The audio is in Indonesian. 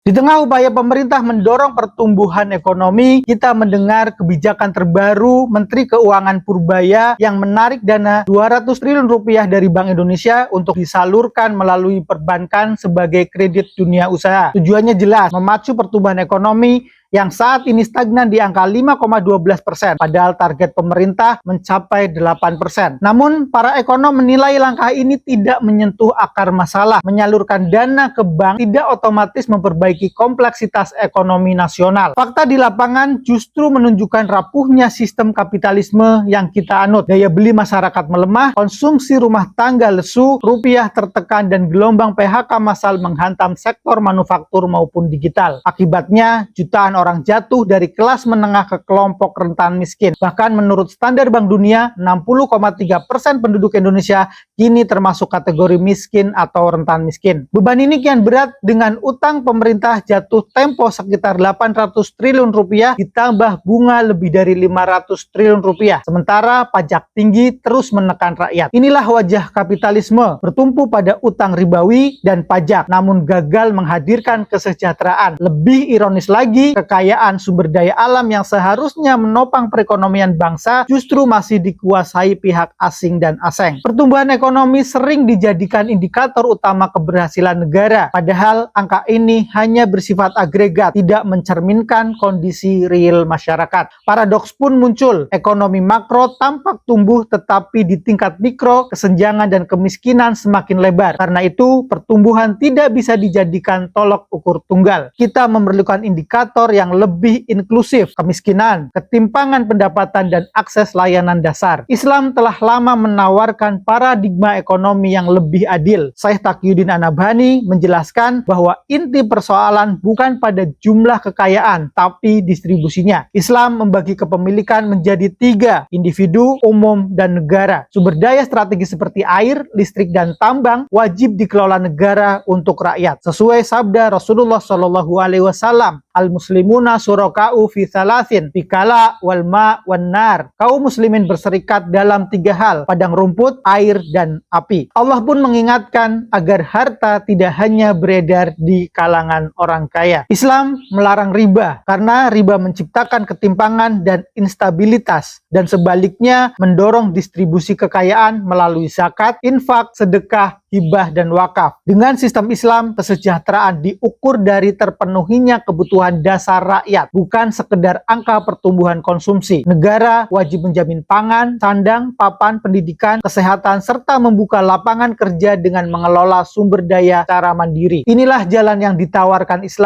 Di tengah upaya pemerintah mendorong pertumbuhan ekonomi, kita mendengar kebijakan terbaru Menteri Keuangan Purbaya yang menarik dana 200 triliun rupiah dari Bank Indonesia untuk disalurkan melalui perbankan sebagai kredit dunia usaha. Tujuannya jelas, memacu pertumbuhan ekonomi yang saat ini stagnan di angka 5,12%, padahal target pemerintah mencapai 8%. Namun, para ekonom menilai langkah ini tidak menyentuh akar masalah. Menyalurkan dana ke bank tidak otomatis memperbaiki kompleksitas ekonomi nasional. Fakta di lapangan justru menunjukkan rapuhnya sistem kapitalisme yang kita anut. Daya beli masyarakat melemah, konsumsi rumah tangga lesu, rupiah tertekan, dan gelombang PHK massal menghantam sektor manufaktur maupun digital. Akibatnya, jutaan orang jatuh dari kelas menengah ke kelompok rentan miskin. Bahkan menurut standar Bank Dunia, 60,3% penduduk Indonesia kini termasuk kategori miskin atau rentan miskin. Beban ini kian berat dengan utang pemerintah jatuh tempo sekitar 800 triliun rupiah ditambah bunga lebih dari 500 triliun rupiah. Sementara pajak tinggi terus menekan rakyat. Inilah wajah kapitalisme, bertumpu pada utang ribawi dan pajak, namun gagal menghadirkan kesejahteraan. Lebih ironis lagi, kekayaan sumber daya alam yang seharusnya menopang perekonomian bangsa justru masih dikuasai pihak asing dan asing. Pertumbuhan ekonomi sering dijadikan indikator utama keberhasilan negara, padahal angka ini hanya bersifat agregat, tidak mencerminkan kondisi real masyarakat. Paradoks pun muncul, ekonomi makro tampak tumbuh tetapi di tingkat mikro, kesenjangan dan kemiskinan semakin lebar. Karena itu, pertumbuhan tidak bisa dijadikan tolok ukur tunggal. Kita memerlukan indikator yang lebih inklusif, kemiskinan, ketimpangan pendapatan, dan akses layanan dasar. Islam telah lama menawarkan paradigma ekonomi yang lebih adil. Syekh Taqiyuddin An-Nabhani menjelaskan bahwa inti persoalan bukan pada jumlah kekayaan, tapi distribusinya. Islam membagi kepemilikan menjadi 3, individu, umum, dan negara. Sumber daya strategis seperti air, listrik, dan tambang wajib dikelola negara untuk rakyat. Sesuai sabda Rasulullah SAW, al-muslimuna suraka'u fi thalathin, fikala wal ma wan nar. Kaum muslimin berserikat dalam 3 hal, padang rumput, air, dan api. Allah pun mengingatkan agar harta tidak hanya beredar di kalangan orang kaya. Islam melarang riba karena riba menciptakan ketimpangan dan instabilitas, dan sebaliknya mendorong distribusi kekayaan melalui zakat, infak, sedekah, hibah, dan wakaf. Dengan sistem Islam, kesejahteraan diukur dari terpenuhinya kebutuhan dasar rakyat, bukan sekedar angka pertumbuhan konsumsi. Negara wajib menjamin pangan, sandang, papan, pendidikan, kesehatan, serta membuka lapangan kerja dengan mengelola sumber daya secara mandiri. Inilah jalan yang ditawarkan Islam